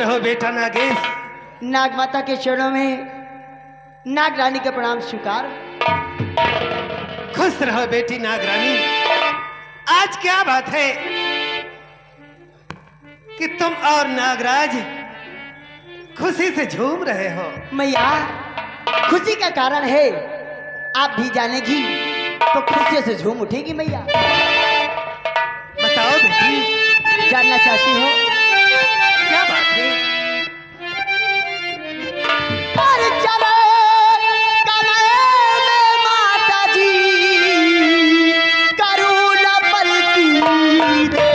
रहो बेटा नागेश। नाग माता के चरणों में नाग रानी के प्रणाम स्वीकार। खुश रहो बेटी नागरानी। आज क्या बात है कि तुम और नागराज खुशी से झूम रहे हो? मैया, खुशी का कारण है आप भी जानेगी तो खुशी से झूम उठेगी। मैया बताओ बेटी, जानना चाहती हो क्या बात है? और चलो कमरे में माता जी करुणा पलकी दे।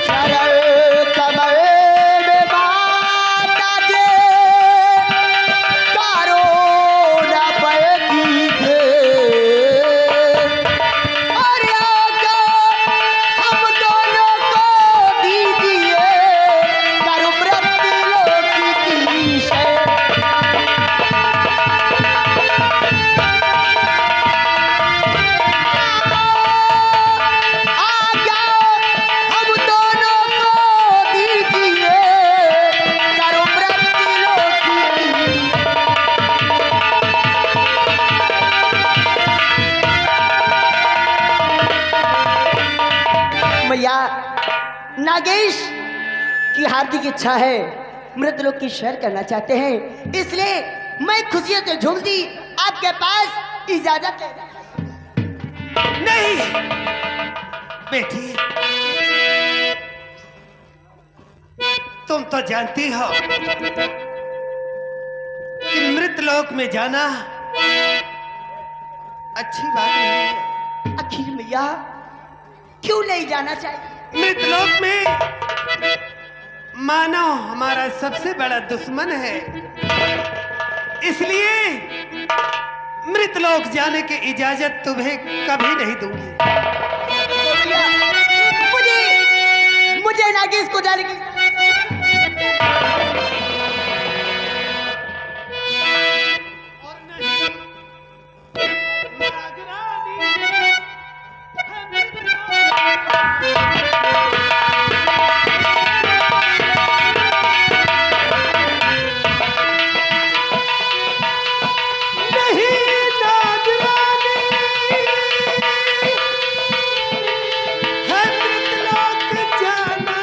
चलो कमरे में माता जी करुणा पलकी दे। और आगे हम दोनों को दीजिए करुमृत लोक की शय। आगे हम दोनों को दीजिए करुमृत लोक की। मैया, नागेश की हार्दिक इच्छा है, मृतलोक की सैर करना चाहते हैं, इसलिए मैं खुशियों से झूम दी। आपके पास इजाजत है? नहीं बेटी, तुम तो जानती हो कि मृतलोक में जाना अच्छी बात नहीं है। आखिर मैया क्यों नहीं जाना चाहिए? मृतलोक में मानव हमारा सबसे बड़ा दुश्मन है, इसलिए मृतलोक जाने की इजाजत तुम्हें कभी नहीं दूंगी। मैया, मुझे नागेश को जाने की और नहीं, नागरानी है नहीं, नागरानी है मृतलोक जाना।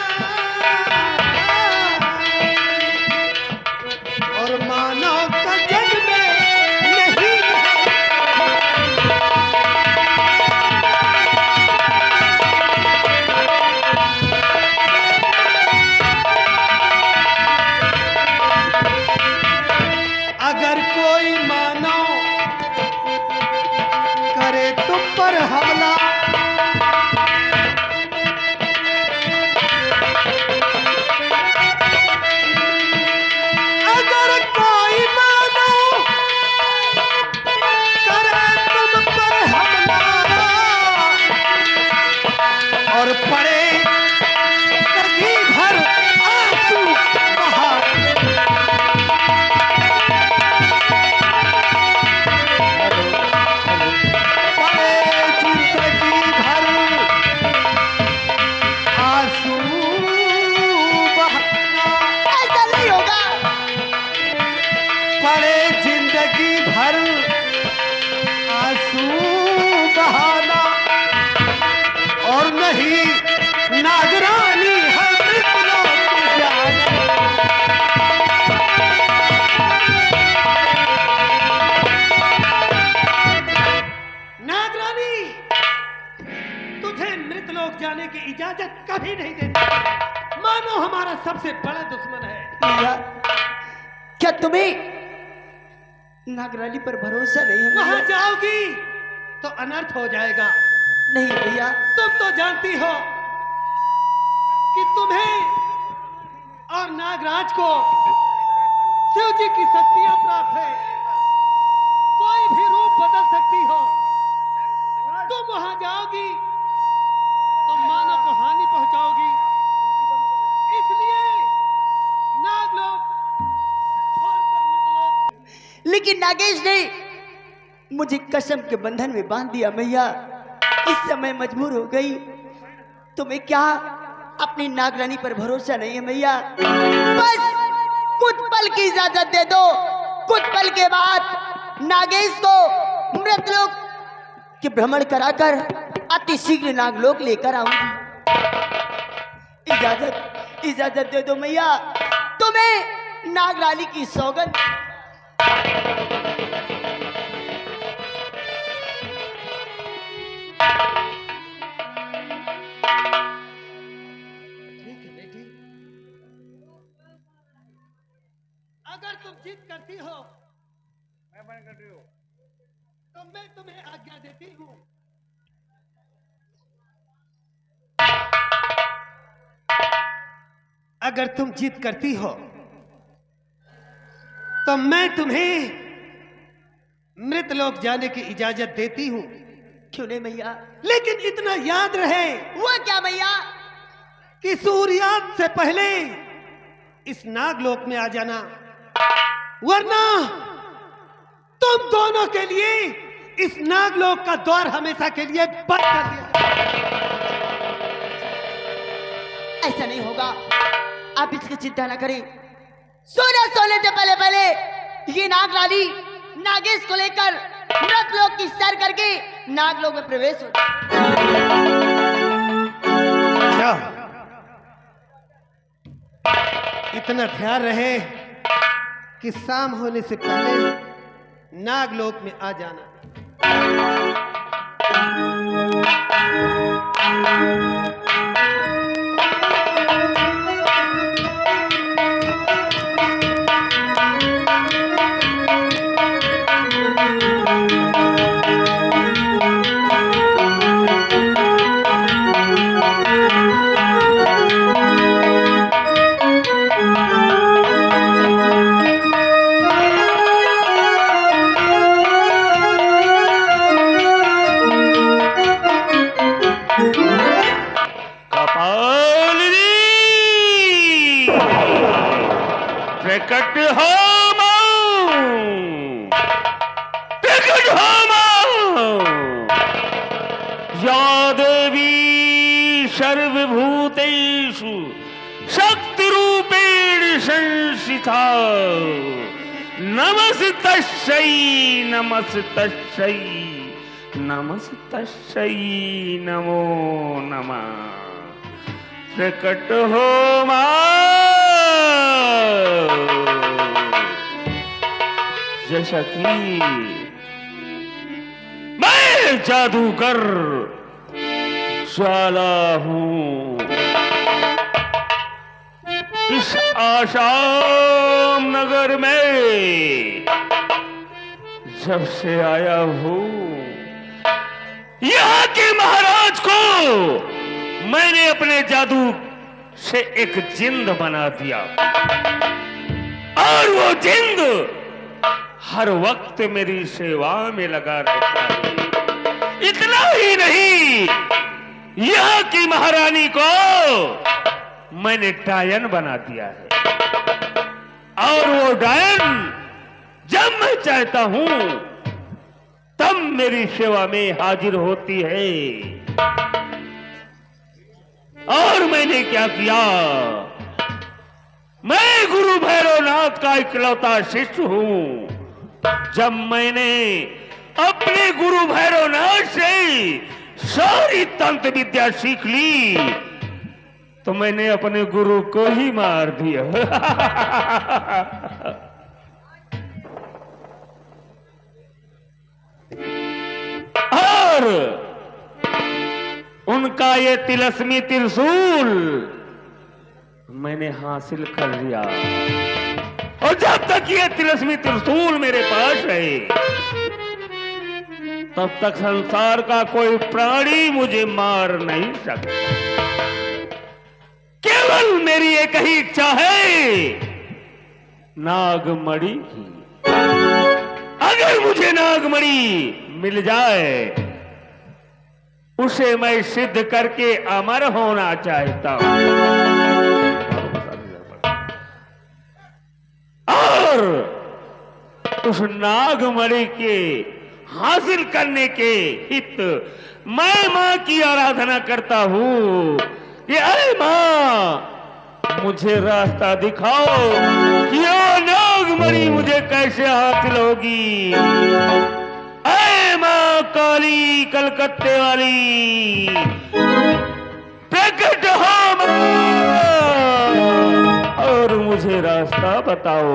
और मानव का जग में नहीं है। अगर कोई मानव करे तुम पर हमला, अगर कोई मानव करे तुम पर हमला और पड़े कभी भर आंसू बहा, पड़े जिंदगी भर आंसू बहाना, ऐसा नहीं होगा। पड़े जिंदगी भर आंसू बहाना, और नहीं नागरानी है मृतलोक जाना। नागरानी, तुझे मृतलोक जाने की इजाजत कभी नहीं देती। मानो हमारा सबसे बड़ा दुश्मन है। मैया, क्या तुम्हें नागरानी पर भरोसा नहीं है? वहां मैया? जाओगी तो अनर्थ हो जाएगा। नहीं भैया, तुम तो जानती हो कि तुम्हें और नागराज को शिव जी की शक्तियां प्राप्त है। कोई भी रूप बदल सकती हो। तुम वहां जाओगी तो मानव को हानि पहुंचाओगी, इसलिए नागलोक छोड़कर मृतलोक। लेकिन नागेश ने मुझे कसम के बंधन में बांध दिया। मैया, इस समय मजबूर हो गई। तुम्हें क्या अपनी नागरानी पर भरोसा नहीं है मैया? बस कुछ पल की इजाजत दे दो, कुछ पल के बाद नागेश को मृतलोक के भ्रमण कराकर अति शीघ्र नागलोक लेकर आऊंगी। इजाजत दे दो मैया, तुम्हें नागरानी की सौगंध। अगर तुम जिद करती हो मैं मन कर रही हूँ। तो मैं तुम्हें आज्ञा देती हूँ। अगर तुम जिद करती हो तो मैं तुम्हें मृतलोक जाने की इजाजत देती हूँ। क्यों नहीं मैया? लेकिन इतना याद रहे हुआ क्या मैया? कि सूर्यास्त से पहले इस नागलोक में आ जाना, वरना तुम दोनों के लिए इस नागलोक का द्वार हमेशा के लिए बंद कर दिया। ऐसा नहीं होगा, आप इसकी चिंता न करें। सूर्य सोने से पहले पहले ये नागरानी नागेश को लेकर मृतलोक की सैर करके नागलोक में प्रवेश हो। अच्छा, इतना ध्यान रहे कि शाम होने से पहले नागलोक में आ जाना। प्रकट हो या देवी सर्वभूतेषु शक्ति रूपेण संस्थिता नमस्तस्यै नमस्तस्यै नमस्तस्यै नमो नमः। प्रकट हो जैसा कि मैं जादूगर ज्वाला हूं, इस आसाम नगर में जब से आया हूं, यहाँ के महाराज को मैंने अपने जादू से एक जिंद बना दिया और वो जिंद हर वक्त मेरी सेवा में लगा रहता है। इतना ही नहीं, यहाँ की महारानी को मैंने डायन बना दिया है और वो डायन जब मैं चाहता हूं तब मेरी सेवा में हाजिर होती है। और मैंने क्या किया, मैं गुरु भैरवनाथ का इकलौता शिष्य हूं। जब मैंने अपने गुरु भैरवनाथ से सारी तंत्र विद्या सीख ली तो मैंने अपने गुरु को ही मार दिया। और उनका ये तिलस्मी त्रिशूल मैंने हासिल कर लिया और जब तक ये तिलस्मी त्रिशूल मेरे पास है तब तक संसार का कोई प्राणी मुझे मार नहीं सकता। केवल मेरी एक ही इच्छा है, नागमणि की। अगर मुझे नागमणि मिल जाए उसे मैं सिद्ध करके अमर होना चाहता हूं और उस नागमणि के हासिल करने के हित मैं मां की आराधना करता हूं कि अरे मां मुझे रास्ता दिखाओ कि वो नागमणि मुझे कैसे हासिल होगी। अरे मां काली कलकत्ते वाली प्रकट हो मां और मुझे रास्ता बताओ।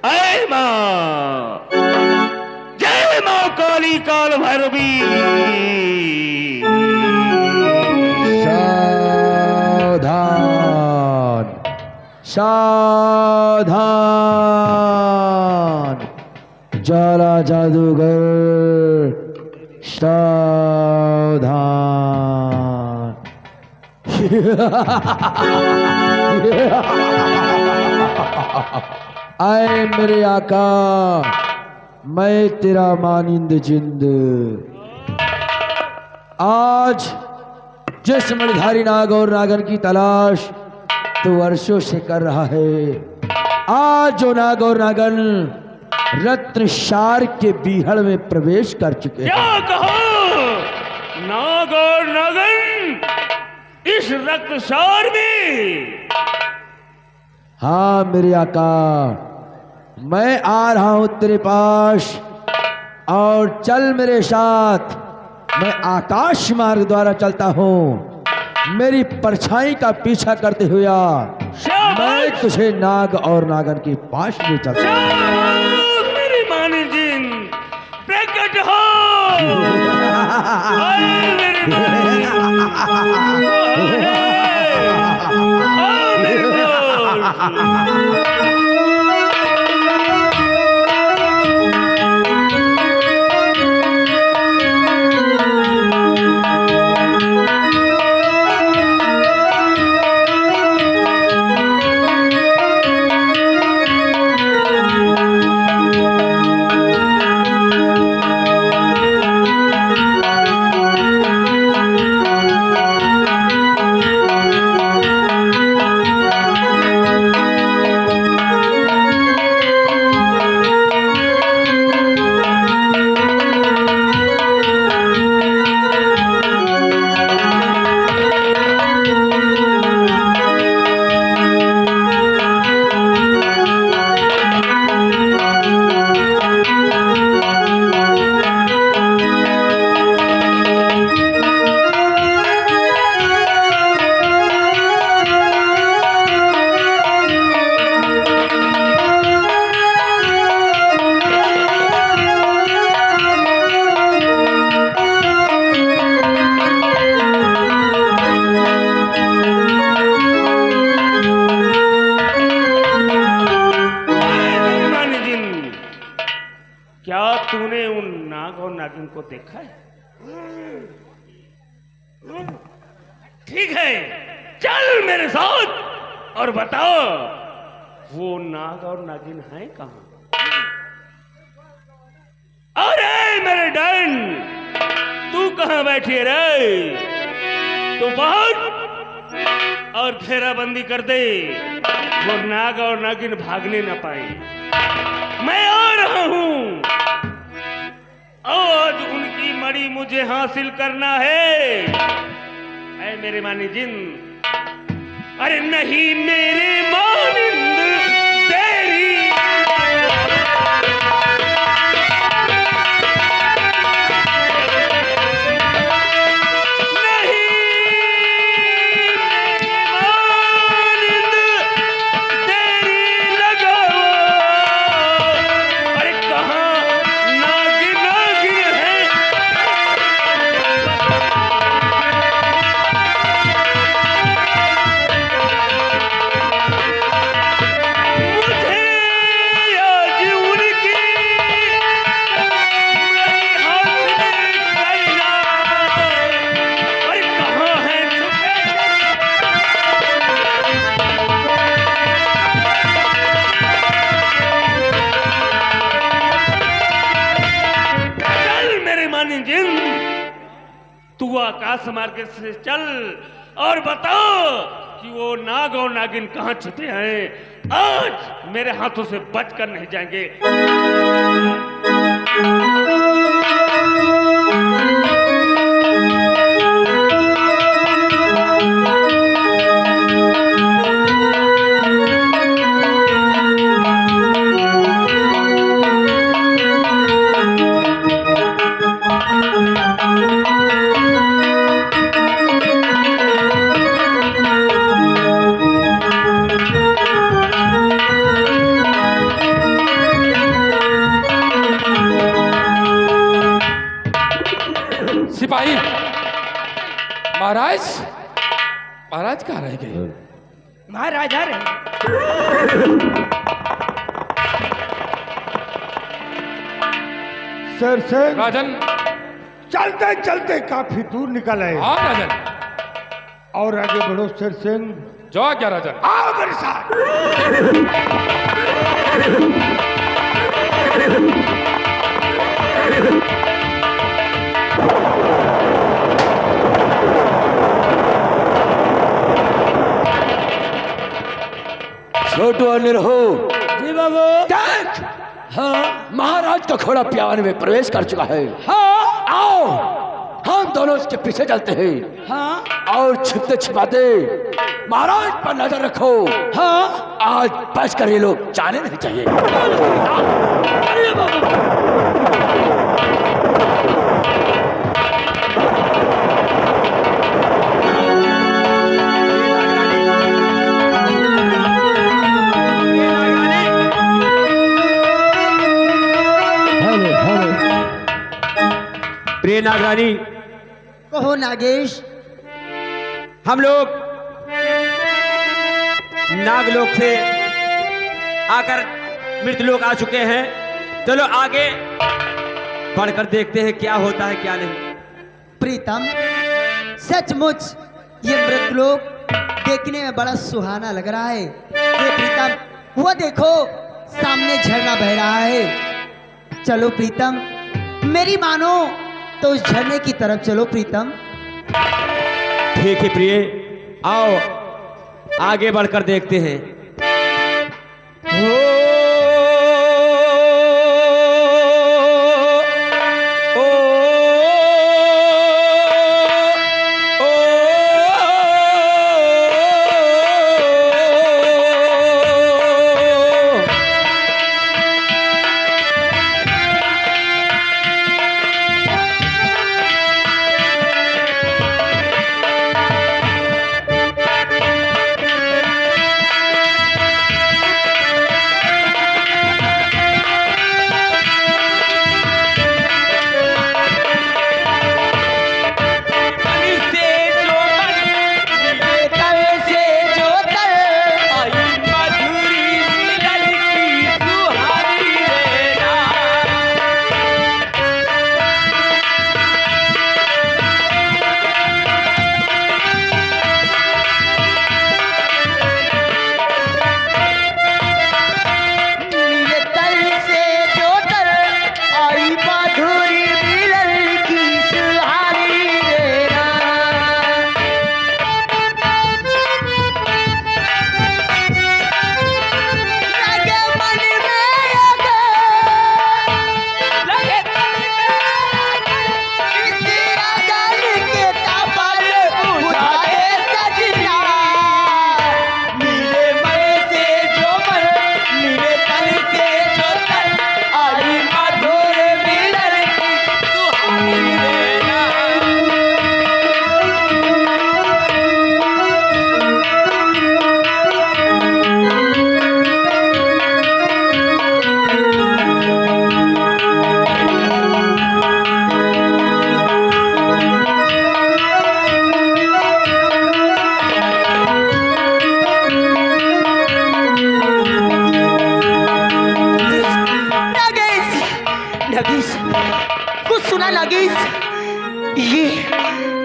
अरे मां, जय मां काली काल भैरवी। सावधान सावधान, ज्वाला जादूगर सावधान। आए मेरे आका, मैं तेरा मानिंद जिंद। आज जिस मणिधारी नाग और नागन की तलाश तो वर्षों से कर रहा है, आज जो नाग और नागन रत्नशार के बीहड़ में प्रवेश कर चुके हैं। क्या कहो, नाग और नागन इस रत्नसार में? हाँ मेरे आका, मैं आ रहा हूं तेरे पास और चल मेरे साथ। मैं आकाश मार्ग द्वारा चलता हूँ, मेरी परछाई का पीछा करते हुए मैं तुझे नाग और नागन के पास ले चलता हूँ। मेरी मानी जिन प्रकट हो। मेरी तूने उन नाग और नागिन को देखा है? ठीक है, चल मेरे साथ और बताओ वो नाग और नागिन हैं कहां? अरे मेरे डन, तू कहां बैठी है रे? तू बहुत और घेराबंदी कर दे, वो नाग और नागिन भागने न पाए। मैं आ रहा हूं, आज उनकी मणि मुझे हासिल करना है। ऐ मेरे मानी जिन, अरे नहीं मेरे मानिंद तेरी तू आकाश मार्ग से चल और बताओ कि वो नाग और नागिन कहां छुपे हैं। आज मेरे हाथों से बचकर नहीं जाएंगे। सिपाही महाराज, महाराज कहाँ रह गए? महाराज आ रहे। सर सर राजन। चलते चलते काफी दूर निकल आए। हाँ राजन। और आगे बढ़ो सर सिंह। जो क्या राजन? आओ मेरे साथ। छोटू और निरहु, जी बाबू। देख, हाँ महाराज का घोड़ा प्यावन में प्रवेश कर चुका है। हाँ आओ हम दोनों उसके पीछे चलते हैं। हाँ और छिपते छिपाते महाराज पर नजर रखो। हाँ आज बच कर ये लोग जाने नहीं चाहिए। अरे बाबू। प्रिय नागरानी, कहो नागेश। हम लोग नागलोक से आकर मृतलोक आ चुके हैं। चलो आगे बढ़कर देखते हैं क्या होता है क्या नहीं। प्रीतम, सचमुच ये मृतलोक देखने में बड़ा सुहाना लग रहा है। ये प्रीतम, वो देखो सामने झरना बह रहा है। चलो प्रीतम, मेरी मानो तो उस झरने की तरफ चलो प्रीतम। ठीक है प्रिय, आओ आगे बढ़कर देखते हैं।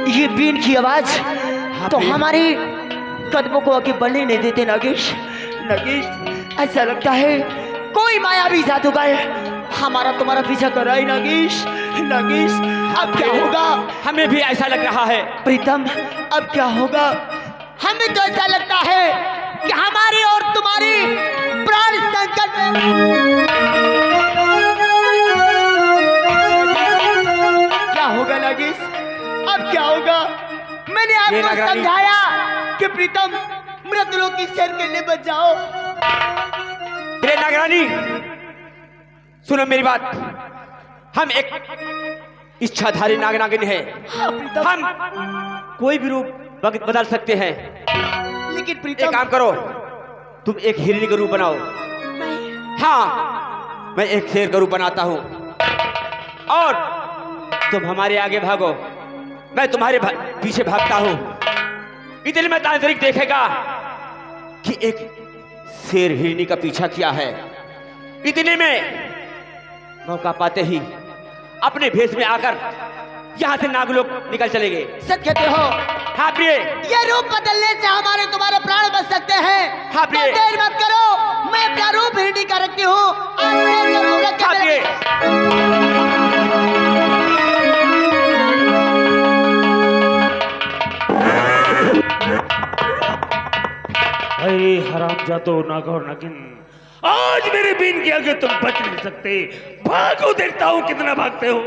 ये बीन की आवाज तो हमारी कदमों को आगे बढ़ने नहीं देते नागेश। नागेश, ऐसा लगता है कोई मायावी जादूगर हमारा तुम्हारा पीछा कर रहा है। नागेश, नागेश, अब क्या होगा? हमें भी ऐसा लग रहा है। प्रीतम, अब क्या होगा? हमें तो ऐसा लगता है कि हमारी और तुम्हारी प्राण संकट में। क्या हो आपको समझाया कि प्रीतम मृतलोक की सैर करने बच जाओ। प्रिय नागरानी, सुनो मेरी बात। हम एक इच्छाधारी नागनागिन है। हाँ प्रीतम, हम कोई भी रूप बदल सकते हैं। लेकिन एक प्रीतम काम करो, तुम एक हिरनी का रूप बनाओ। हाँ, मैं एक शेर का रूप बनाता हूँ और तुम हमारे आगे भागो, मैं तुम्हारे पीछे भागता हूँ। इतने में तांत्रिक देखेगा कि एक शेर हिरनी का पीछा किया है। इतने में मौका पाते ही अपने भेष में आकर यहाँ से नागलोक निकल चलेंगे। सच कहते हो? हाँ प्रिय, ये रूप बदलने से हमारे तुम्हारे प्राण बच सकते हैं। हाँ प्रिय। तो देर मत करो, मैं अपना रूप हिरनी का रखती हूँ। और मैं जरूर रख के हाँ प्रिय। अरे हरामजादो नागौर नागिन, आज मेरे बीन के आगे तुम बच नहीं सकते। भागो, देखता हूं कितना भागते हो।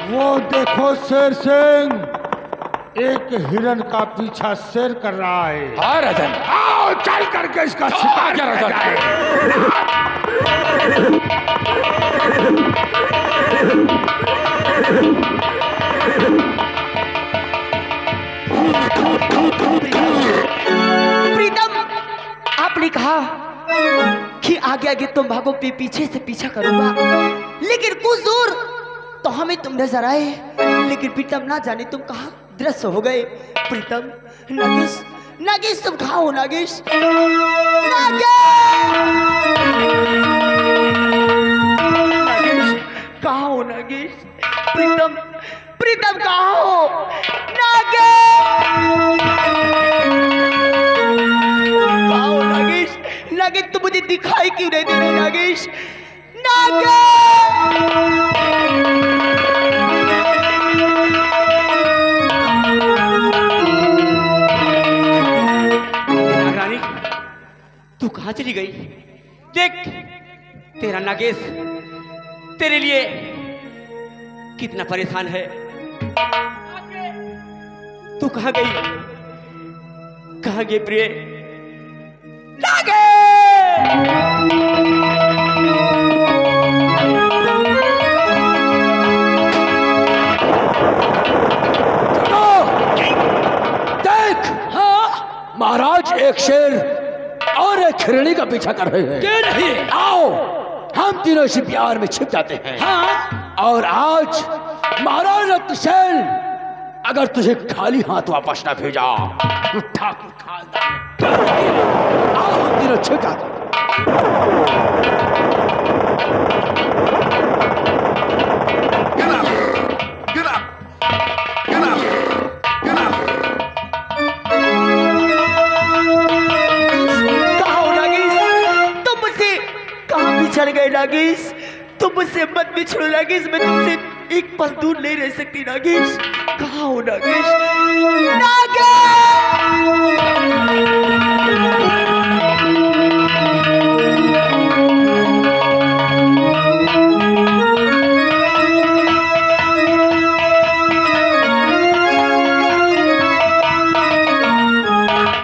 वो देखो शेर सिंह, एक हिरन का पीछा शेर कर रहा है। हाँ राजन, आओ चल करके इसका शिकार क्या किया राजन? जाए। प्रीतम, आपने कहा कि आगे आगे तुम भागो, पीछे से पीछा करूंगा, लेकिन कुछ दूर तो हमें तुम नजर आए, लेकिन प्रीतम ना जाने तुम कहाँ दृश्य हो गए। प्रीतम, नागेश, नागेश तुम कहाँ हो? नागेश, नागेश, नागेश कहाँ हो? नागेश, प्रीतम, प्रीतम कहाँ हो? नागेश कहाँ हो? नागेश, नागेश तुम मुझे दिखाई क्यों नहीं दे रहे? नागेश, नागरानी, तू कहाँ चली गई? देख, तेरा नागेश तेरे लिए कितना परेशान है। तू कहाँ गई? कहाँ गई प्रिय? देख, महाराज एक शेर और एक हिरणी का पीछा कर रहे हैं। क्या नहीं? आओ, हम तीनों इसी प्यार में छिप जाते हैं। हाँ, और आज महाराज रत्नसेन अगर तुझे खाली हाथ वापस ना भेजा तो ठाकुर खानदान आओ, हम तीनों छिप जाते हैं। कहाँ हो नागेश? तुम मुझसे कहाँ बिछड़ गए नागेश? तुम मुझसे मत बिछड़ो नागेश, मैं तुमसे एक पल दूर नहीं रह सकती नागेश। कहाँ हो नागेश?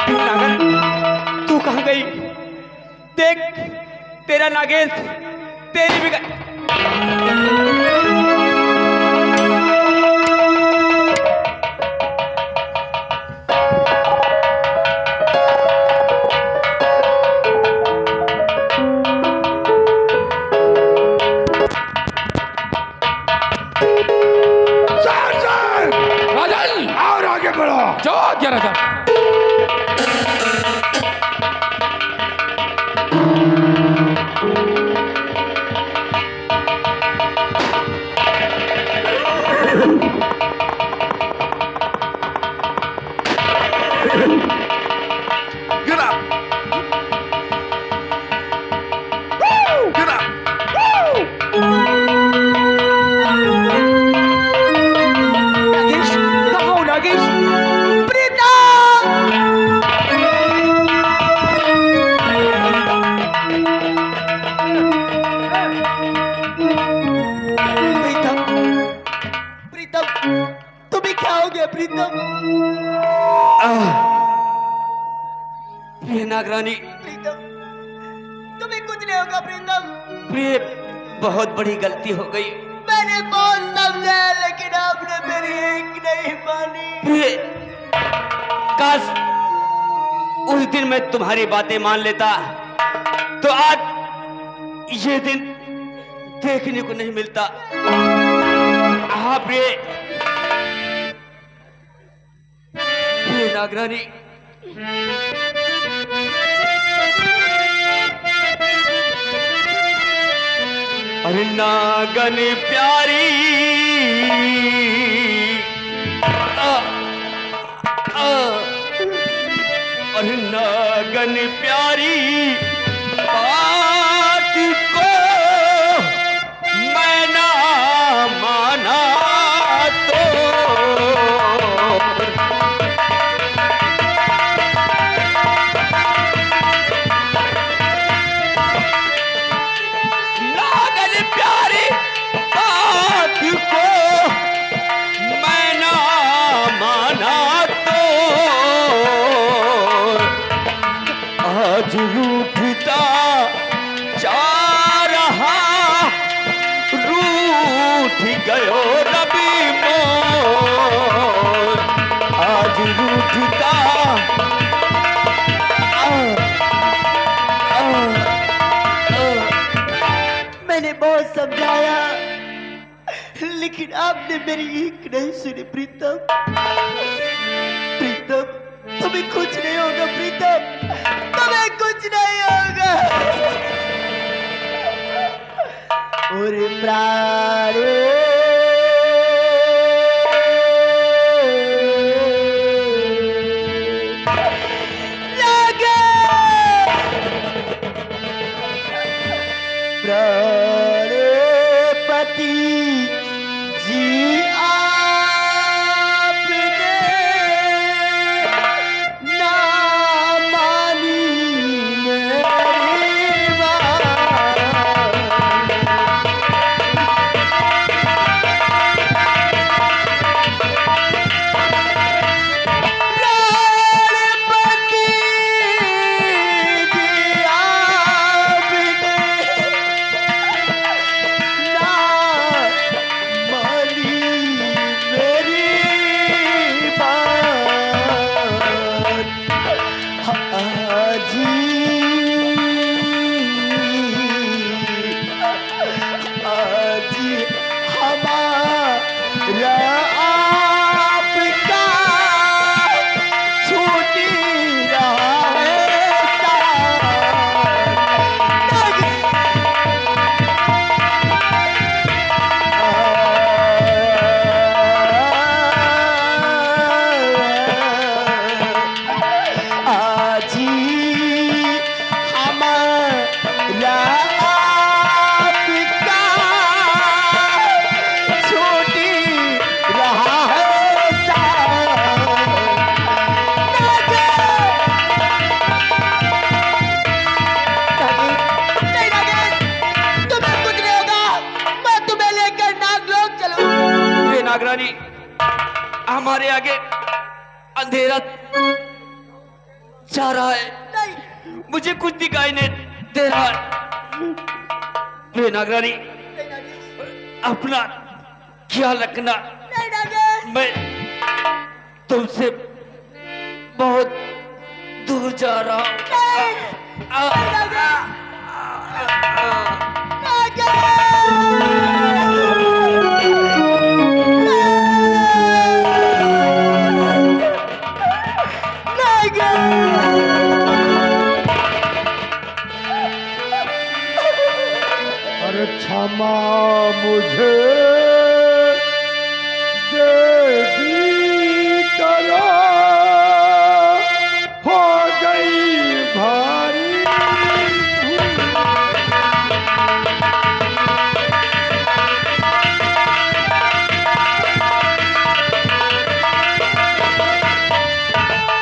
तू नागर, तू कहाँ गई? राजन और आगे बढ़ो। जो आज्ञा राजन। Get up. Get up. Nagesh कहाँ हो नागेश? प्रीतम! प्रीतम प्रीतम तुम्हें क्या हो गया प्रीतम? प्रिय नागरानी, प्रीतम तुम्हें कुछ नहीं होगा प्रीतम। प्रिय बहुत बड़ी गलती हो गई। मैंने बहुत समझाया लेकिन आपने मेरी एक नहीं मानी। प्रिय, काश उस दिन मैं तुम्हारी बातें मान लेता तो आज ये दिन देखने को नहीं मिलता। हाँ प्रिय, प्रिय नागरानी, अरे नागन प्यारी, अरे नागन प्यारी बात को मैं ना माना तो नागन प्यारी बात को मैं ना माना तो आज रूठता जा रहा, रूठ गयो रवि मोर, आज रूठता मैंने बहुत समझाया लेकिन आपने मेरी एक नहीं सुनी प्रीतम। प्रीतम तुम्हें कुछ नहीं होगा प्रीतम, तुम्हें कुछ नहीं होगा। और प्राणों लगे प्राणपति जी आपने ना मानी मेरी बात। प्राणपति जी आपने ना मानी मेरी बात। हाजी हाजी हमारा आपका छूटी रहा है आजी हमारा आपका छूटी रहा है तुम्हें कुछ नहीं होगा, मैं तुम्हें लेकर नागलोक चलूं। ये नागरानी, हमारे आगे अंधेरा छा रहा है, नहीं मुझे कुछ दिखाई नहीं दे रहा है। ये नागरानी, नहीं, अपना ख्याल रखना। नहीं नागेश। मैं तुमसे बहुत दूर जा रहा हूँ। अरे क्षमा मुझे देवी करो, हो गई भारी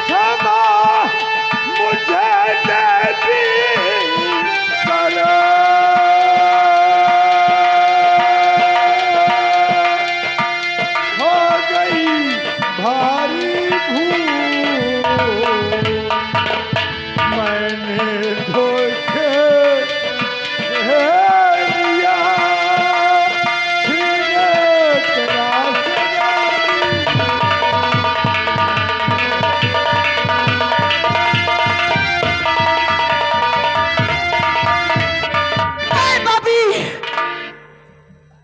क्षमा मुझे देवी करो, हो गई भारी भूल, मैंने धोखे से लिया, छीने तेरा भाभी,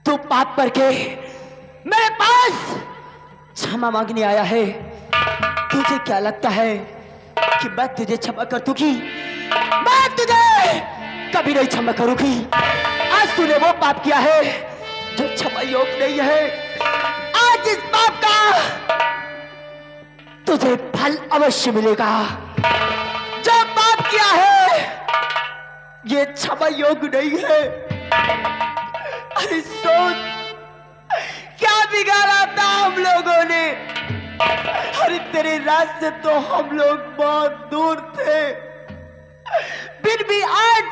तू पाप करके मेरे पास क्षमा मांगने आया है। तुझे क्या लगता है कि मैं तुझे क्षमा कर दूंगी? मैं तुझे कभी नहीं क्षमा करूंगी। आज तूने वो पाप किया है जो क्षमा योग्य नहीं है। आज इस पाप का तुझे फल अवश्य मिलेगा। जो पाप किया है ये क्षमा योग्य नहीं है। अरे सोच, क्या बिगाड़ा था हम लोगों ने? अरे तेरे राज से तो हम लोग बहुत दूर थे, फिर भी आज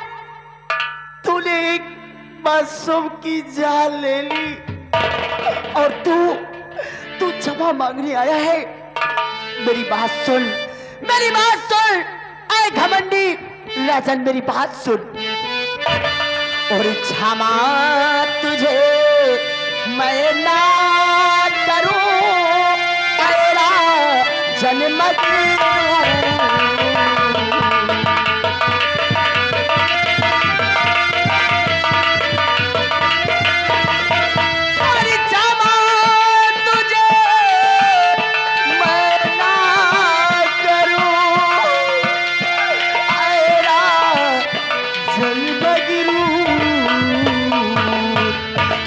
तूने एक मासूम की जान ले ली और तू क्षमा मांगने आया है। मेरी बात सुन, मेरी बात सुन, ऐ घमंडी राजन, मेरी बात सुन। और क्षमा तुझे मैं ना करूं, तेरा जन्म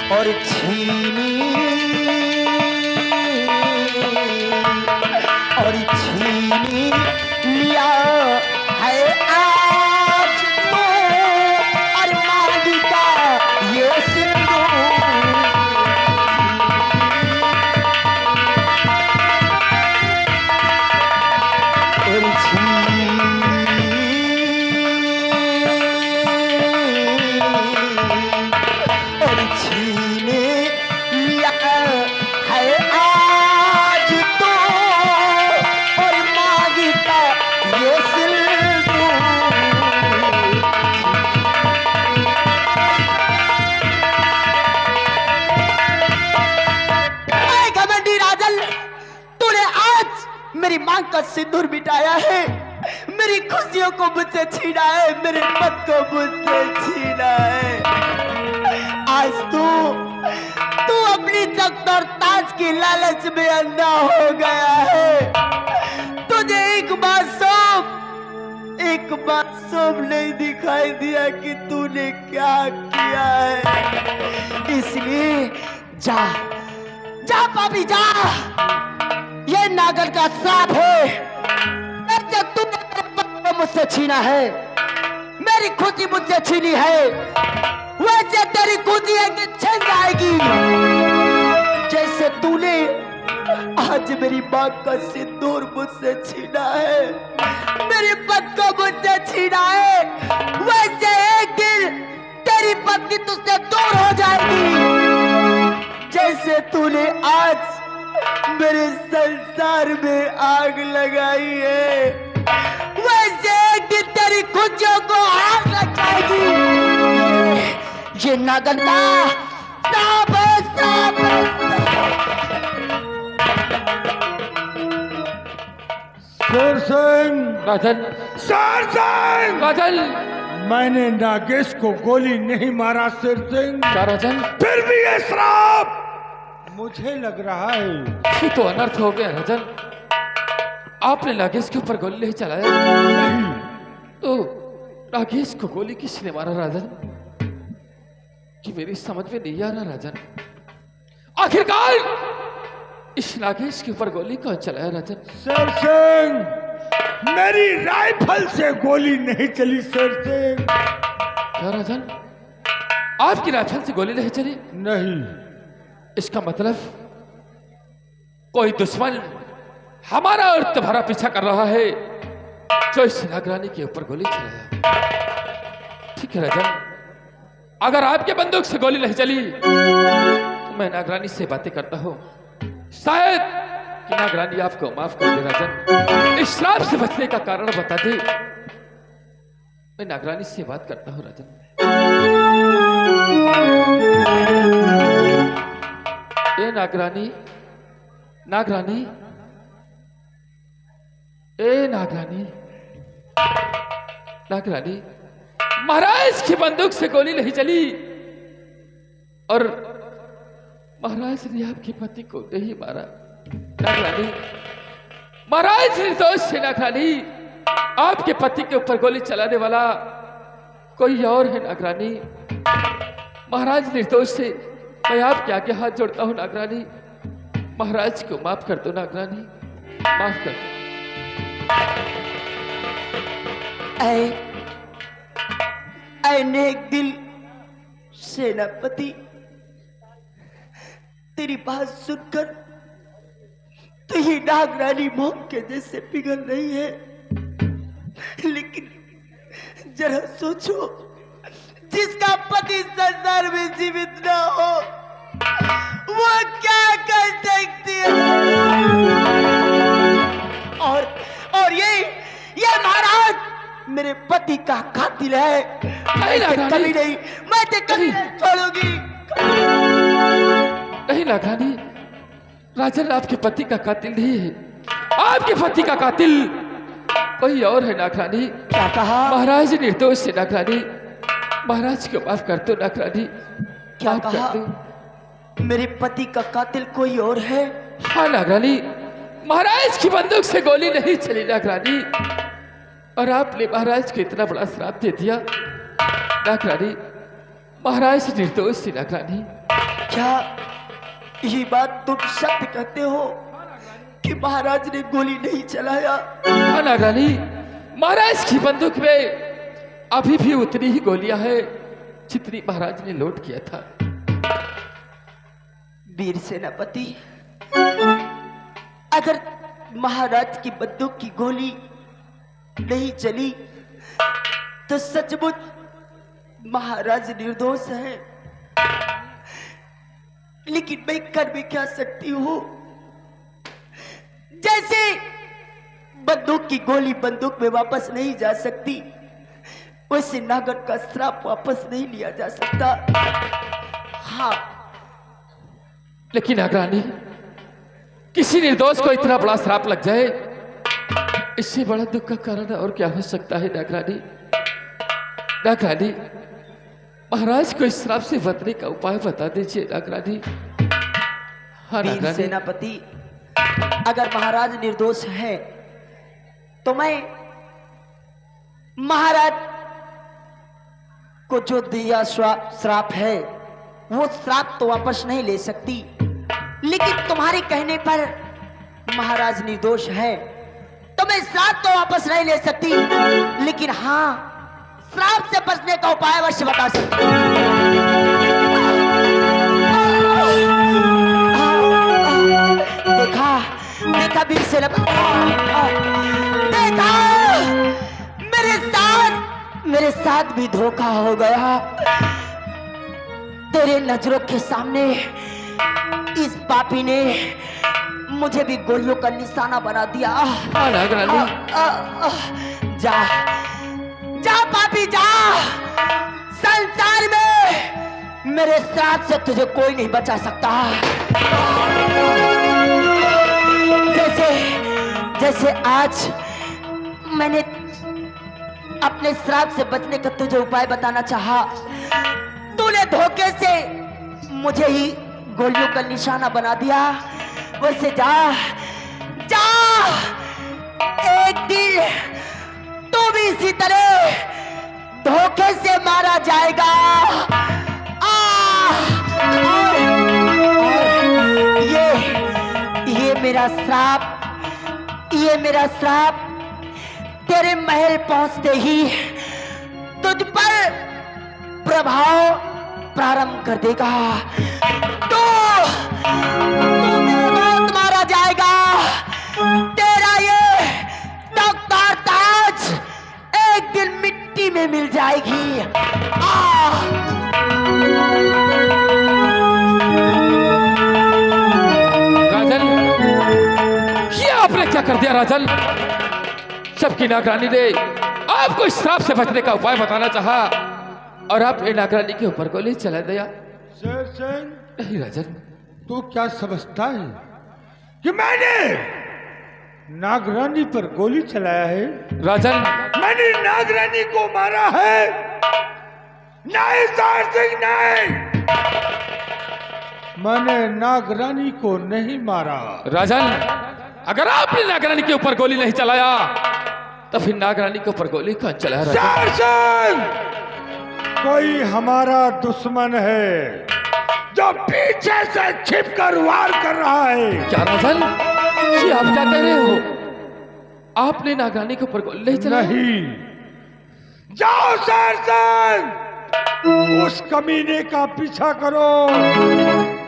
और छीनी लिया है आज तो, और मांगी का ये सिंदूर। और छीने लिया है आज तो, और मांगी का ये सिंदूर। ऐ घमंडी राजन, तूने आज मेरी मांग का सिंदूर मिटाया है, मेरी खुशियों को मुझसे छीना है, मेरे पद को मुझसे छीना है। आज तू अपनी तख्त और ताज की लालच में अंधा हो गया है। तुझे एक मासूम नहीं दिखाई दिया कि तूने क्या किया है। इसलिए जा पापी जा, ये नागर का श्राप है। जब तूने मेरे पद को मुझसे छीना है, मेरी खुशी मुझसे छीनी है, वैसे तेरी खुशी एक दिन छिन जाएगी। जैसे तूने आज मेरी मां का सिंदूर मुझसे छीना है, मेरे पद को मुझसे छीना है, वैसे एक दिन तेरी पत्नी तुझसे दूर हो जाएगी। जैसे तूने आज मेरे संसार में आग लगाई है, वैसे एक दिन तेरी खुशियों को आग लग जाएगी। ये नागन का श्राप है। राजन, शेर सिंह, राजन, मैंने नागेश को गोली नहीं मारा शेर सिंह, क्या राजन? फिर भी ये श्राप मुझे लग रहा है। ये तो अनर्थ हो गया राजन। आपने नागेश के ऊपर गोली नहीं चलाया नहीं, तो नागेश को गोली किसने मारा राजन? कि मेरी समझ में नहीं आ रहा राजन। आखिरकार इस नागेश के ऊपर गोली कौन चलाया राजन? शेर सिंह, मेरी राइफल से गोली नहीं चली शेर सिंह। क्या राजन, आपकी राइफल से गोली नहीं चली? नहीं, इसका मतलब कोई दुश्मन हमारा और तुम्हारा पीछा कर रहा है, जो इस नागरानी के ऊपर गोली चलाया। ठीक है राजन, अगर आपके बंदूक से गोली नहीं चली तो मैं नागरानी से बातें करता हूँ, शायद कि नागरानी आपको माफ कर दे राजन, इस श्राप से बचने का कारण बता दे। मैं नागरानी से बात करता हूँ राजन। ए नागरानी, नागरानी, ए नागरानी, नागरानी, महाराज की बंदूक से गोली नहीं चली और महाराज ने आपके पति को नहीं मारा। नागरानी, महाराज निर्दोष से नागरानी, आपके पति के ऊपर गोली चलाने वाला कोई और है नागरानी। महाराज निर्दोष से मैं आपके आगे हाथ जोड़ता हूँ नागरानी, महाराज को माफ कर दो नागरानी, माफ कर दो। ऐ नेक दिल सेनापति, तेरी बात सुनकर तो ये नागरानी मौत के जैसे पिघल रही है, लेकिन जरा सोचो, जिसका पति संसार में जीवित ना हो वो क्या कर सकती है? और ये महाराज मेरे पति का कातिल है। मैं इसे कभी नहीं, मैं इसे कभी नहीं छोड़ूंगी। नहीं नागरानी, राजन आपके पति का कातिल नहीं है, आपके पति का कातिल कोई और है नागरानी। क्या कहा? महाराज निर्दोष है नागरानी, महाराज को माफ कर दो नागरानी, क्या माफ कर कहा? दो। मेरे पति का कातिल कोई और है? हाँ नागरानी, महाराज की बंदूक से गोली नहीं चली नागरानी, और आपने महाराज को इतना बड़ा श्राप दे दिया नागरानी। महाराज निर्दोष थी नागरानी। क्या ये बात तुम सत्य कहते हो कि महाराज ने गोली नहीं चलाया? हाँ नागरानी, महाराज की बंदूक में अभी भी उतनी ही गोलियां हैं जितनी महाराज ने लोड किया था। वीर सेनापति, अगर महाराज की बंदूक की गोली नहीं चली तो सचमुच महाराज निर्दोष है, लेकिन मैं कर भी क्या सकती हूँ? जैसे बंदूक की गोली बंदूक में वापस नहीं जा सकती, वैसे नागर का श्राप वापस नहीं लिया जा सकता। हाँ, लेकिन नागरानी, किसी निर्दोष को इतना बड़ा श्राप लग जाए, इससे बड़ा दुख का कारण और क्या हो सकता है नागरानी? नागरानी, महाराज को इस श्राप से बचने का उपाय बता दीजिए नागरानी। हाँ वीर नागरानी, सेनापति, अगर महाराज निर्दोष है तो मैं महाराज को जो दिया श्राप है वो श्राप तो वापस नहीं ले सकती, लेकिन तुम्हारे कहने पर महाराज निर्दोष है तो मैं श्राप तो वापस नहीं ले सकती, लेकिन हाँ, श्राप से बचने का उपाय अवश्य बता सकती हूँ। देखा वीर सेनापति, देखा मेरे साथ भी धोखा हो गया। तेरे नजरों के सामने इस पापी ने मुझे भी गोलियों का निशाना बना दिया। हाँ नागरानी, जा जा पापी जा, संसार में मेरे साथ से तुझे कोई नहीं बचा सकता। जैसे आज मैंने अपने श्राप से बचने का तुझे उपाय बताना चाहा, तूने धोखे से मुझे ही गोलियों का निशाना बना दिया। वैसे जा जा, एक दिन तू भी इसी तरह धोखे से मारा जाएगा। और ये मेरा श्राप तेरे महल पहुंचते ही तुझ पर प्रभाव प्रारंभ कर देगा। तो बहुत मारा जाएगा। तेरा ये तख्त और ताज एक दिन मिट्टी में मिल जाएगी। राजन, ये आपने क्या कर दिया राजन? सबकी नागरानी ने आपको इस श्राप से बचने का उपाय बताना चाहा और आपने नागरानी के ऊपर गोली चला दिया। शेर सिंह, नहीं राजन, तू क्या समझता है कि मैंने नागरानी पर गोली चलाया है? राजन, मैंने नागरानी को मारा है? नहीं शेर सिंह, नहीं, मैंने नागरानी को नहीं मारा। राजन, अगर आपने नागरानी के ऊपर गोली नहीं चलाया तो फिर नागरानी के ऊपर गोली कौन चलाया? शेर सिंह, कोई हमारा दुश्मन है जो पीछे से छिपकर वार कर रहा है। क्या राजन, ये आप क्या कह रहे हो? आपने नागरानी के ऊपर गोली नहीं चलाई? नहीं। जाओ शेर सिंह, उस कमीने का पीछा करो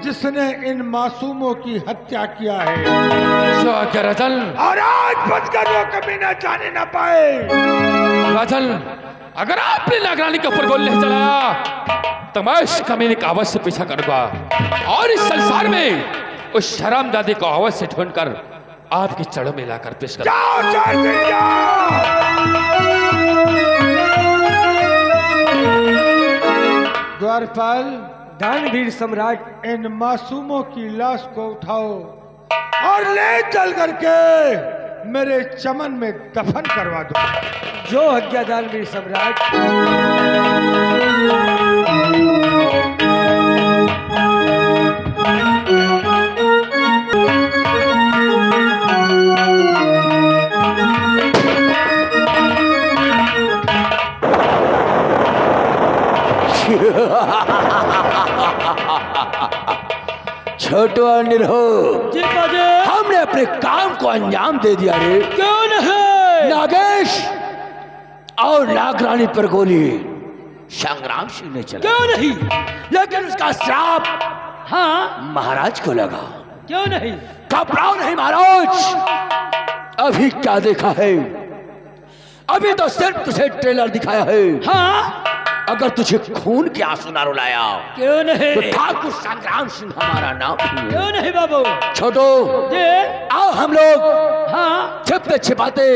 जिसने इन मासूमों की हत्या किया है। क्या राजन? और आज बचकर वो कमीना जाने ना पाए। राजन, अगर आपने नागरानी के ऊपर गोली नहीं चलाया तो मैं इस कमीने का अवश्य पीछा करूंगा और इस संसार में उस शरामजादी को अवश्य ढूंढकर आपकी चढ़ों में लाकर पेश कर। जाओ शेर सिंह, द्वारपाल, दानवीर सम्राट, इन मासूमों की लाश को उठाओ और ले चल करके मेरे चमन में दफन करवा दो। जो आज्ञा दानवीर सम्राट। छोटो निरहो, हमने अपने काम को अंजाम दे दिया रे। क्यों नहीं? नागेश और नागरानी पर गोली संग्राम सिंह ने चला। क्यों नहीं? लेकिन उसका श्राप हाँ, महाराज को लगा। क्यों नहीं? घबराओ नहीं महाराज, अभी क्या देखा है? अभी तो सिर्फ तुझे ट्रेलर दिखाया है। हाँ, अगर तुझे खून के आंसू ना रुलाया क्यों नहीं? तो ठाकुर संग्राम सिंह हमारा नाम है। क्यों नहीं बाबू? छोटो, जी, आओ हम लोग हाँ, छिपते छिपाते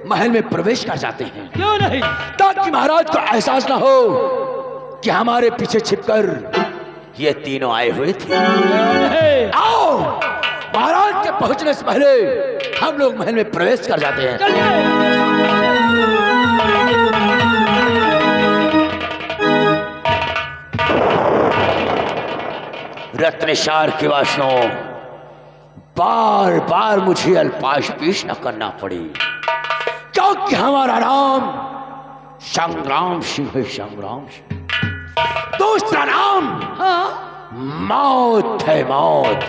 महल में प्रवेश कर जाते हैं, क्यों नहीं? ताकि महाराज को एहसास ना हो कि हमारे पीछे छिपकर ये तीनों आए हुए थे। क्यों नहीं? आओ, महाराज के पहुंचने से पहले हम लोग महल में प्रवेश कर जाते हैं। चलिए। रत्नेश्वर के वासों, बार बार मुझे अल्पाश पेश न करना पड़े, क्योंकि हमारा नाम संग्राम सिंह है। संग्राम सिंह, दूसरा नाम मौत है। मौत,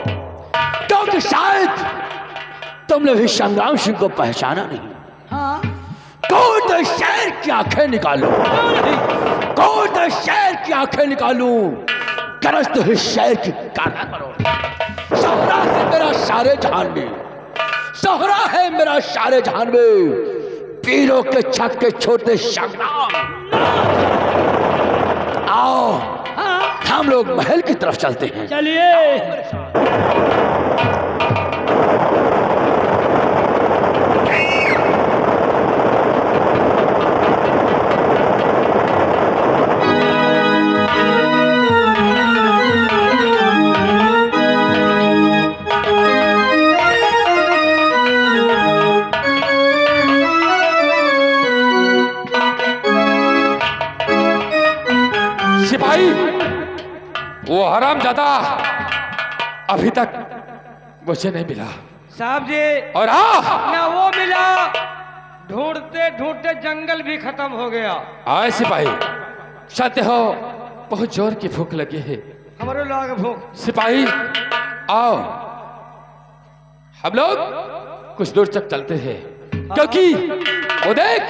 क्योंकि शायद तुमने भी संग्राम सिंह को पहचाना नहीं। कौन तो शेर की आंखें निकालूं, कौन तो शेर की आंखें निकालूं, गरज तो है शेर की काना करो। सहरा है मेरा सारे जहान में, सहरा है मेरा सारे जहान में, पीरों के छक के छोटे संग्राम। आओ हम लोग महल की तरफ चलते हैं। चलिए। वो हरामजादा अभी तक मुझे नहीं मिला। साहब जी, और ना वो मिला, ढूंढते ढूंढते जंगल भी खत्म हो गया। आए सिपाही, शांति हो, बहुत जोर की भूख लगी है। हमारे लोग भूख। सिपाही आओ, हम लोग कुछ दूर तक चलते हैं, क्योंकि वो देख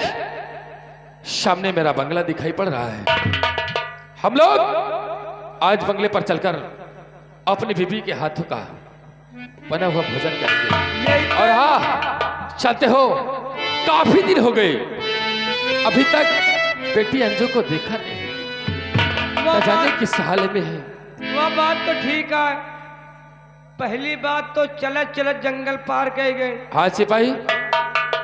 सामने मेरा बंगला दिखाई पड़ रहा है। हम लोग आज बंगले पर चलकर अपनी बीबी के हाथों का बना हुआ भोजन करेंगे। और हाँ, चलते हो, काफी दिन हो गए, अभी तक बेटी अंजू को देखा नहीं, न जाने किस हाल में है। वो बात तो ठीक है, पहली बात तो चलत चलत जंगल पार कर गए। हाँ सिपाही,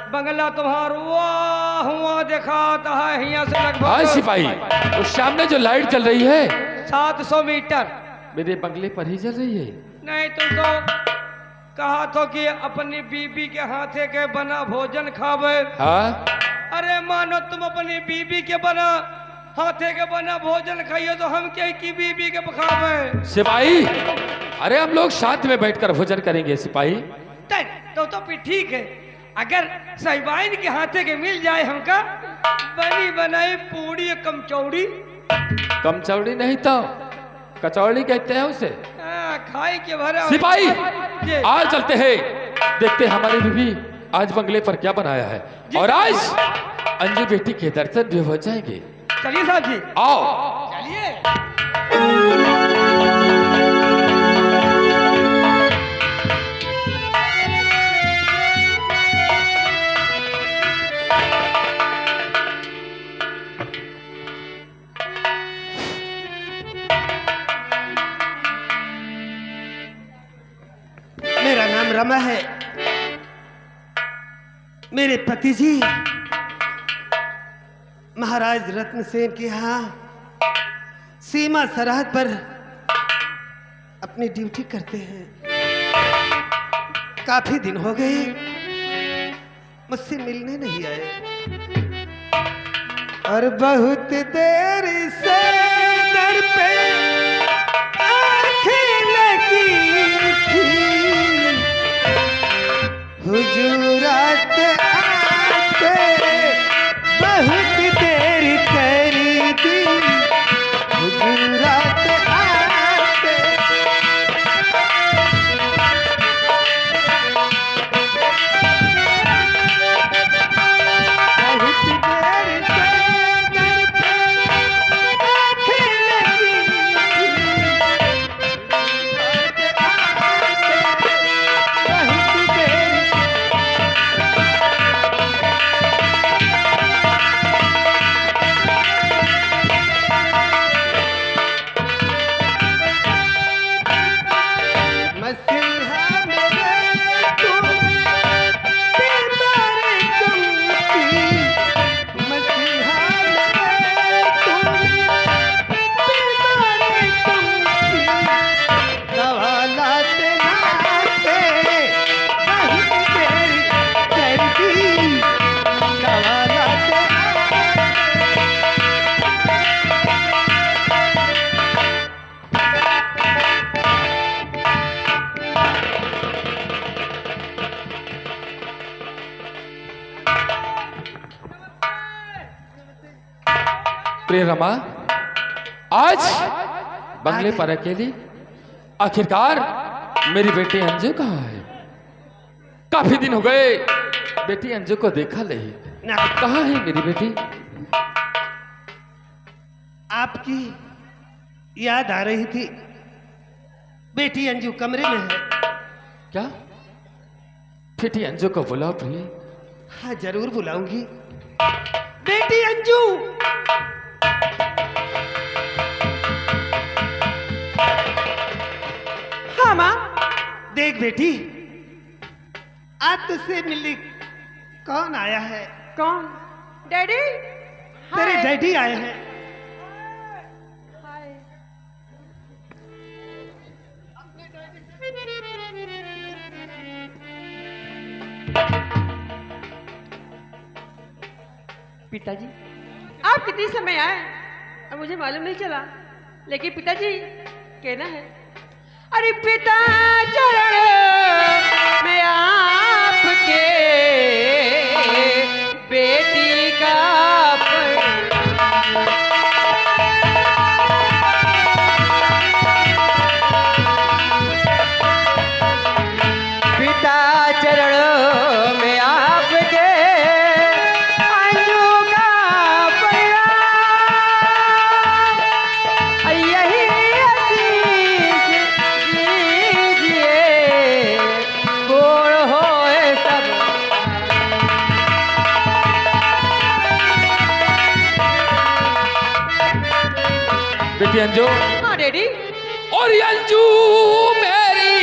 बंगला तुम्हारा वहाँ दिखाता है, यहाँ से हाँ लगभग सिपाही, उस सामने जो लाइट चल रही है 700 मीटर। मेरे बंगले पर ही चल रही है। नहीं, तुम तो कहा तो कि अपनी बीबी के हाथे के बना भोजन खावे। हाँ, अरे मानो तुम अपनी बीबी के बना हाथे के बना भोजन खाइए तो हम क्या की बीबी के खावे। सिपाही, अरे हम लोग साथ में बैठकर भोजन करेंगे सिपाही। तो फिर ठीक है, अगर साहिबाइन के हाथे के मिल जाए हमका बनी बनाई पूड़ी कमचौड़ी। कमचौड़ी नहीं तो कचौड़ी कहते हैं उसे। खाई के भरा। सिपाही, जी। आज चलते हैं, देखते हैं हमारी बीबी आज बंगले पर क्या बनाया है, और आज अंजू बेटी के दर्शन भी हो जाएंगे। चलिए साहब जी, आओ। चलिए। मेरा नाम रमा है। मेरे पति जी महाराज रत्न सेन के यहाँ सीमा सरहद पर अपनी ड्यूटी करते हैं। काफी दिन हो गए मुझसे मिलने नहीं आए, और बहुत देर से दर पे आंखें लगी थी, हुजूरात आते बहुत देर करी दी, हुजूरात आते। बहुत देर से दर पे आंखें लगी थी, हुजूरात आते बहुत देर। मसीहा मेरे तुम बीमार चमकी, मसीहा मेरे तुम बीमार चमकी, दवा लाते लाते बहुत देर कर दी, दवा लाते प्रिय रमा, आज बंगले पर अकेली, आखिरकार मेरी बेटी अंजू कहाँ है? काफी दिन हो गए बेटी अंजू को देखा नहीं। ना। कहाँ है मेरी बेटी? आपकी याद आ रही थी। बेटी अंजू कमरे में है। क्या बेटी अंजू को बुलाओ प्रिय। हाँ, जरूर बुलाऊंगी। बेटी अंजू, हाँ माँ। देख बेटी, आज तुझसे मिलने कौन आया है? कौन? डैडी? तेरे हाय। डैडी आए हैं। हाय। पिताजी, आप कितने समय आए? अब मुझे मालूम नहीं चला, लेकिन पिताजी कहना है। अरे पिता चरण में आपके बेटी का पिता चरण में आपके अंजू का परिणाम, यही आशीष दीजिए, गोड़ होए सब। बेटी अंजू, हाँ डैडी। और ये अंजू मेरी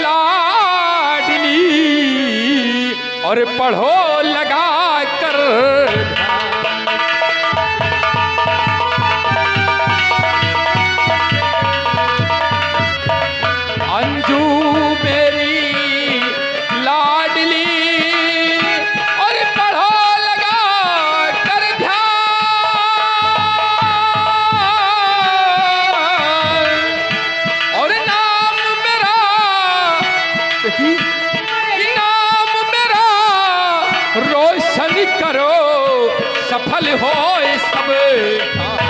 लाडली, और पढ़ो लगा कर अंजू मेरी लाडली, और पढ़ो लगा कर ध्यान, और नाम मेरा बेटी, नाम मेरा रोशन करो, सफल हो सब काम।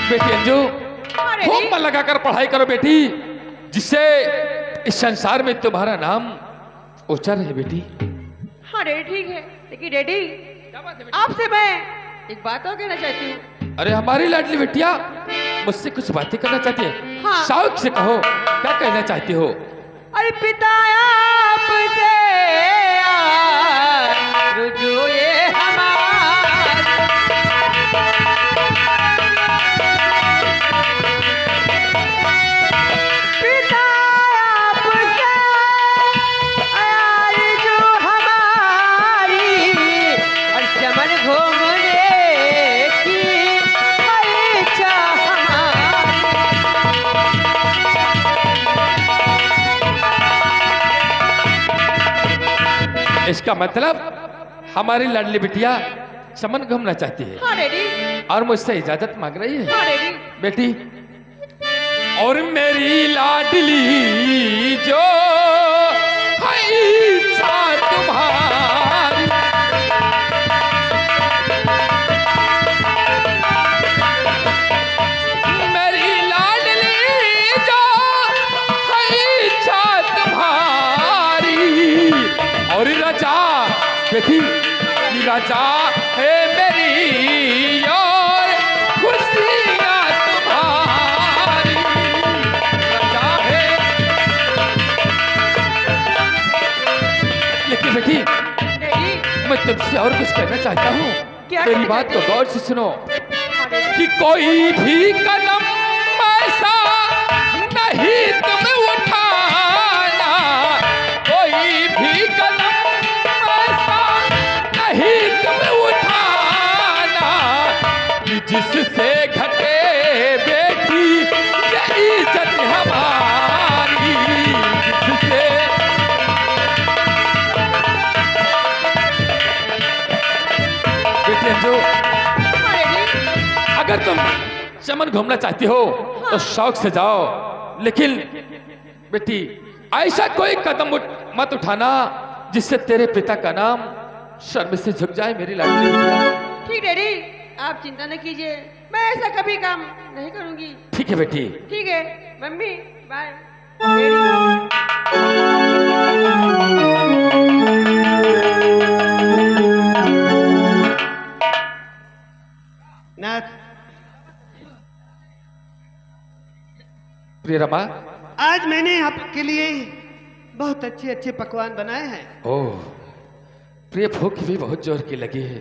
बेटी अंजू, खूब मन लगाकर पढ़ाई करो बेटी, जिससे इस संसार में तुम्हारा नाम ऊंचा रहे बेटी। हाँ डैडी ठीक है, लेकिन डैडी आपसे मैं एक बात और कहना चाहती हूँ। अरे हमारी लाडली बेटिया मुझसे कुछ बातें करना चाहती है। हाँ। शौक से कहो, क्या कहना चाहती हो? अरे पिता आपसे रुजू ये पिता आपसे आरज़ू हमारी, और चमन घूमने की इच्छा हमारी। इसका मतलब हमारी लाडली बिटिया चमन घूमना चाहती है हाँ डैडी। और मुझसे इजाजत मांग रही है। हाँ डैडी। बेटी, और मेरी लाडली जो है इच्छा तुम्हारी, मेरी लाडली जो है इच्छा तुम्हारी, और रजा बेटी, रजा है मेरी और खुशियाँ तुम्हारी, रजा है। लेकिन बेटी, डैडी मैं तुमसे और कुछ कहना चाहता हूँ। क्या मेरी कहना बात को चाहते गौर से सुनो हाँ डैडी। कि कोई भी कदम ऐसा नहीं तुम उठाना, कोई भी कदम ऐसा नहीं तुम उठाना, कि जिससे घटे बेटी ये इज्जत हमारी, जिससे बेटी अंजू, अगर तुम चमन घूमना चाहती हो तो शौक से जाओ, लेकिन बेटी ऐसा कोई कदम मत उठाना जिससे तेरे पिता का नाम शर्म से झुक जाए मेरी लाडली बिटिया। ठीक डैडी, आप चिंता न कीजिए, मैं ऐसा कभी काम नहीं करूंगी। ठीक है बेटी। ठीक है मम्मी, बाय। नाथ, प्रिय रमा, आज मैंने आपके लिए बहुत अच्छे अच्छे पकवान बनाए हैं। ओह प्रिय, भूख भी बहुत जोर की लगी है।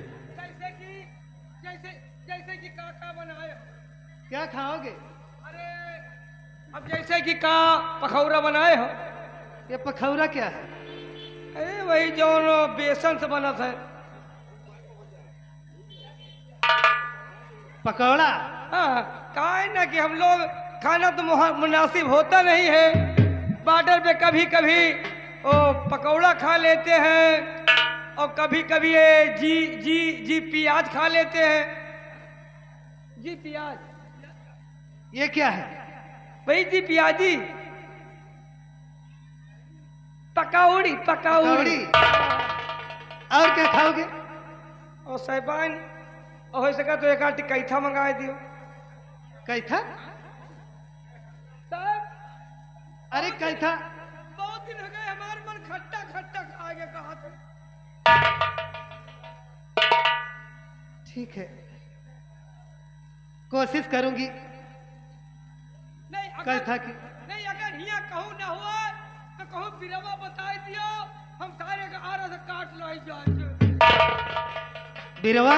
जैसे कि का बनाए। क्या खाओगे? अरे अब जैसे कि का पखौरा बनाए हो। ये पखौरा क्या है? अरे वही जो बेसन से बना था। पकौड़ा? हाँ, का है ना कि हम लोग खाना तो मुनासिब होता नहीं है, बॉर्डर पे कभी कभी वो पकौड़ा खा लेते हैं, और कभी कभी ये जी जी जी प्याज खा लेते हैं। जी प्याज, ये क्या है? वही जी प्याजी, पकौड़ी कौड़ी। पकौड़ी। और क्या खाओगे? और साहिबान और हो सका तो एक आध कैथा मंगा दियो। कैथा? साहब, अरे कैथा? बहुत दिन हो गए, हमारे मन खट्टा खट्टा खाएगा कहा था। ठीक है, कोशिश करूंगी नहीं कैथा की। नहीं, अगर हिया कहूँ ना हुआ तो कहूँ बिरवा बता दियो, हम सारे का आरा से काट लाई जाए। बिरवा?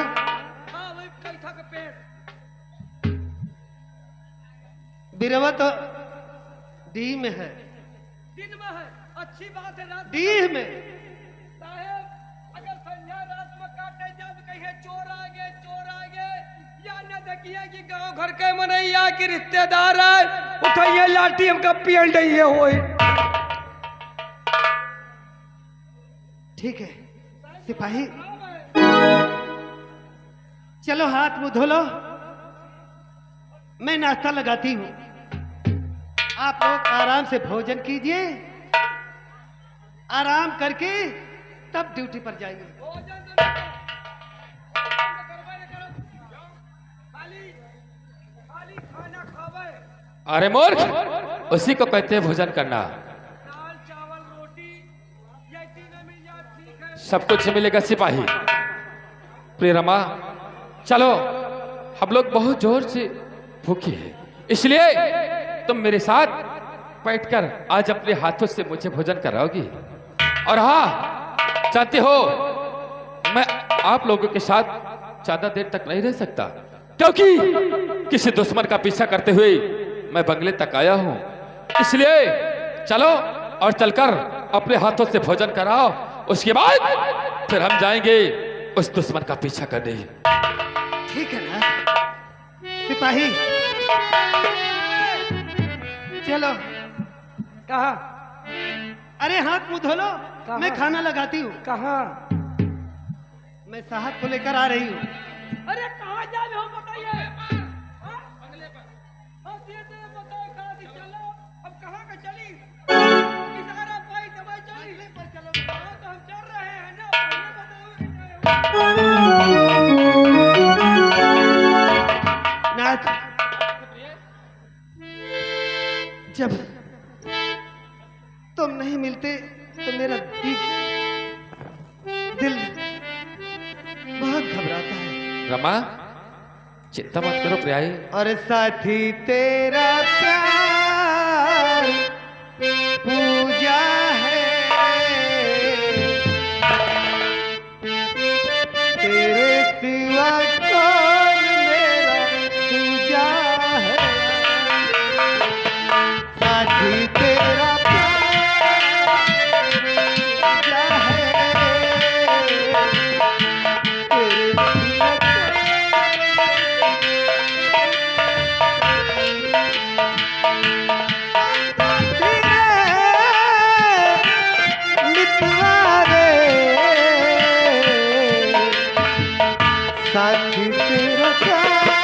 हाँ, वही कैथा का पेड़। बिरवा तो डी में है। दिन में है, अच्छी बात है। रात डी में? साहेब, अगर संध्या रात में काटे जब कहे चोर आ गए या न देखिए कि गांव घर के मनैया की रिश्तेदार है, उठाइए लाठी हमका पियल रही होए। ठीक है सिपाही, चलो हाथ मुंह धो लो, मैं नाश्ता लगाती हूँ। आप लोग आराम से भोजन कीजिए, आराम करके तब ड्यूटी पर जाइए। भोजन तो नहीं करबे न करो, खाली खाली खाना खावे। अरे मूर्ख, उसी को कहते हैं भोजन करना। दाल चावल रोटी ये तीनों मिल जाए ठीक है। सब कुछ मिलेगा सिपाही। प्रिय रमा, चलो, हम लोग बहुत जोर से भूखे हैं, इसलिए तुम मेरे साथ बैठकर आज अपने हाथों से मुझे भोजन कराओगी। और हाँ, जानते हो, मैं आप लोगों के साथ ज्यादा देर तक नहीं रह सकता, क्योंकि किसी दुश्मन का पीछा करते हुए मैं बंगले तक आया हूं। इसलिए चलो और चलकर अपने हाथों से भोजन कराओ, उसके बाद फिर हम जाएंगे उस दुश्मन का पीछा करने। ठीक है ना सिपाही? चलो। कहा? अरे हाथ मुंह धो लो, कहाँ? मैं खाना लगाती हूँ। कहाँ? मैं साहब को लेकर आ रही हूँ। अरे कहाँ जा रहे हो बताइए? हाँ? बंगले पर। हाँ, दे बताओ कहाँ से चलो, अब कहाँ का चली? इशारा पाई दवाई चली। बंगले पर चलो। हाँ, तो हम चल रहे हैं ना, पहले बताओ। नाथ, जब तुम नहीं मिलते तो मेरा दिल बहुत घबराता है। रमा, चिंता मत करो प्रियाई। और साथी तेरा प्यार पूजा है, तेरे सिवा कौन मेरा पूजा है। साथी तेरा प्यार पूजा है, तेरे सिवा साथी तेरा प्यार